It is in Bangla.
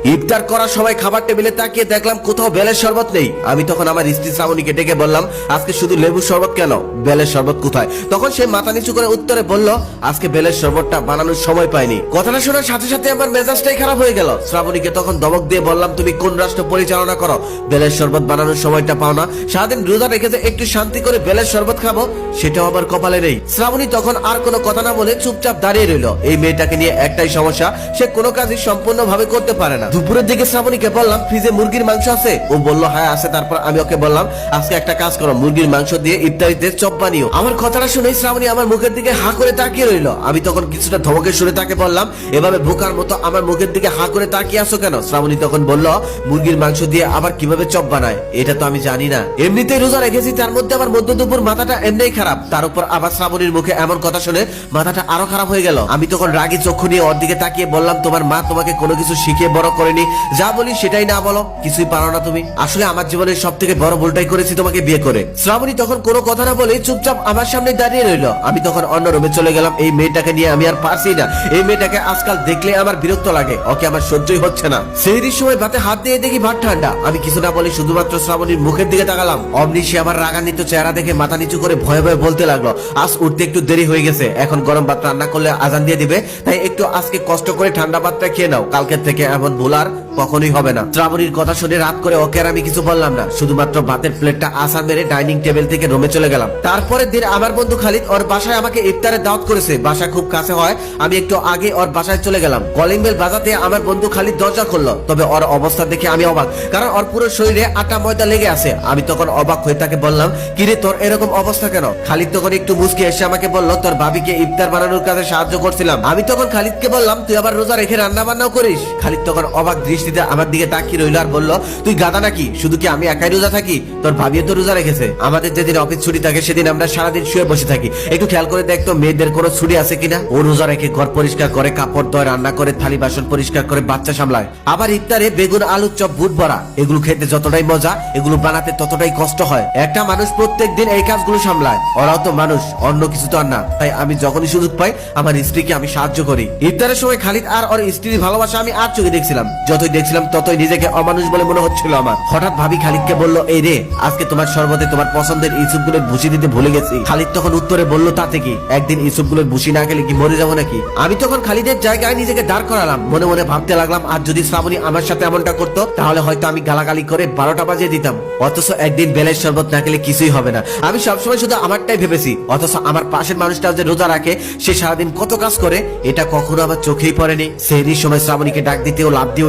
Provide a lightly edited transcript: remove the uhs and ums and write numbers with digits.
ইফতার করার সময় খাবার টেবিলে তাকিয়ে দেখলাম কোথাও বেলের শরবত নেই। আমি তখন আমার স্ত্রী শ্রাবণীকে ডেকে বললাম, আজকে শুধু লেবুর শরবত কেন, বেলের শরবত কোথায়? তখন সে মাথা নিচু করে উত্তরে বলল, আজকে বেলের শরবতটা বানানোর সময় পাইনি। কথাটা শোনার সাথে সাথে আমার মেজাজটাই খারাপ হয়ে গেল। শ্রাবণীকে তখন ধমক দিয়ে বললাম, তুমি কোন রাষ্ট্র পরিচালনা করো, বেলের শরবত বানানোর সময়টা পাও না? সারাদিন রোজা রেখেছে, একটু শান্তি করে বেলের শরবত খাবো, সেটাও আবার কপালে নেই। শ্রাবণী তখন আর কোনো কথা না বলে চুপচাপ দাঁড়িয়ে রইল। এই মেয়েটাকে নিয়ে একটাই সমস্যা, সে কোনো কাজই সম্পূর্ণ ভাবে করতে পারে না। দুপুরের দিকে শ্রাবণীকে বললাম, ফ্রিজে মুরগির মাংস আছে? ও বলল হ্যাঁ আছে। তারপর আমি ওকে বললাম, আজকে একটা কাজ করো, মুরগির মাংস দিয়ে ইফতারিতে চপ বানিও। আমার কথাটা শুনে শ্রাবণী আমার মুখের দিকে হা করে তাকিয়ে রইল। আমি তখন কিছুটা ধমকের সুরে তাকে বললাম, এভাবে বোকার মতো আমার মুখের দিকে হা করে তাকিয়ে আসো কেন? শ্রাবণী তখন বলল, মুরগির মাংস দিয়ে আবার কিভাবে চপ বানায় এটা তো আমি জানি না। এমনিতেই রোজা রেখেছি, তার মধ্যে আবার মধ্য দুপুর মাথাটা এমনিই খারাপ, তার উপর আবার শ্রাবণীর মুখে এমন কথা শুনে মাথাটা আরো খারাপ হয়ে গেল। আমি তখন রাগী চক্ষু নিয়ে ওর দিকে তাকিয়ে বললাম, তোমার মা তোমাকে কোনো কিছু শিখিয়ে বড় করেনি, যা বলি সেটাই না বলো, কিছুই পারো না তুমি। আসলে আমার জীবনের সব থেকে বড় ভুলটাই করেছি তোমাকে বিয়ে করে। শ্রাবণী তখন কোনো কথা না বলে চুপচাপ আমার সামনে দাঁড়িয়ে রইল। আমি তখন অন্য রুমে চলে গেলাম। এই মেয়েটাকে নিয়ে আমি আর পারছি না। এই মেয়েটাকে আজকাল দেখলে আমার বিরক্ত লাগে, ওকে আমার সহ্যই হচ্ছে না। সেহরির সময় ভাতে হাত দিয়ে দেখি ভাত ঠান্ডা। আমি কিছু না বলে শুধুমাত্র শ্রাবণীর মুখের দিকে তাকালাম। অমনি সে আমার রাগান্বিত চেহারা দেখে মাথা নিচু করে ভয়ে ভয়ে বলতে লাগলো, আজ উঠতে একটু দেরি হয়ে গেছে, এখন গরম ভাত রান্না করলে আজান দিয়ে দিবে, তাই একটু আজকে কষ্ট করে ঠান্ডা ভাতটা খেয়ে নাও, কালকের থেকে এমন ভুল আর কখনোই হবে না। শ্রাবণীর কথা শুনে রাত করে ওকে আর আমি কিছু বললাম না, শুধুমাত্র ভাতের প্লেটটা আসার মেরে ডাইনিং টেবিল থেকে রুমে চলে গেলাম। তারপরের দিন আমার বন্ধু খালিদ ওর বাসায় আমাকে ইফতারের দাওয়াত করেছে। বাসা খুব কাছে হয়, আমি একটু আগে ওর বাসায় চলে গেলাম। কলিং বেল বাজাতে আমার বন্ধু খালিদ দরজা খুললো। তবে ওর অবস্থা দেখে আমি অবাক, কারণ ওর পুরো শরীরে আটা ময়দা লেগে আছে। আমি তখন অবাক হয়ে তাকে বললাম, কিরে তোর এরকম অবস্থা কেন? খালিদ তখন একটু মুচকি এসে আমাকে বলল, তোর ভাবিকে ইফতার বানানোর কাজে সাহায্য করছিলাম। আমি তখন খালিদকে বললাম, তুই আবার রোজা রেখে রান্না বান্নাও করিস? খালিদ তখন অবাক দৃষ্টিতে আমার দিকে তাকিয়ে রইল আর বলল, তুই গাদা নাকি, শুধু কি আমি একাই রোজা থাকি? তোর ভাবিও তো রোজা রেখেছে। আমাদের যেদিন অফিস ছুটি থাকে সেদিন আমরা সারাদিন শুয়ে বসে থাকি, একটু খেয়াল করে দেখতো মেয়েদের কোনো ছুটি আছে কিনা। ও রোজা রেখে ঘর পরিষ্কার করে, কাপড় ধোয়, রান্না করে, থালি বাসন পরিষ্কার করে, বাচ্চা সামলায়। আবার ইফতারে বেগুন আলুর চপ বুট ভরা, এগুলো খেতে যতটাই মজা, এগুলো বানাতে ততটাই কষ্ট হয়। একটা মানুষ প্রত্যেক দিন এই কাজগুলো সামলায়, ওরাও তো মানুষ, অন্য কিছু তো আর না। তাই আমি যখনই সুযোগ পাই আমার স্ত্রীকে আমি সাহায্য করি। ইফতারের সময় খালিদ আর ওর স্ত্রীর ভালোবাসা আমি আর চোখে দেখছিলাম। যতই দেখছিলাম ততই নিজেকে অমানুষ বলে মনে হচ্ছিল আমার। হঠাৎ ভাবি খালিদকে বলল, এই রে, আজকে তোমার শরবতে তোমার পছন্দের ইসুপগুলোর ভুসি দিতে ভুলে গেছি। খালিদ তখন উত্তরে বলল, তাতে কি, একদিন ইসুপগুলোর ভুসি না খেলে কি মরে যাবো নাকি? আমি তখন খালিদের জায়গায় নিজেকে দাঁড় করালাম। মনে মনে ভাবতে লাগলাম, আর যদি শ্রাবণী আমার সাথে এমনটা করতো তাহলে হয়তো আমি গালাগালি করে 12টা বাজিয়ে দিতাম। অথচ একদিন বেলের শরবত না খেলে কিছুই হবে না। আমি সবসময় শুধু আমারটাই ভেবেছি, অথচ আমার পাশের মানুষটা যে রোজা রাখে, সে সারাদিন কত কাজ করে, এটা কখনো আমার চোখেই পড়েনি। সেহরির সময় শ্রাবণীকে ডাক দিতেও লাভ দিয়ে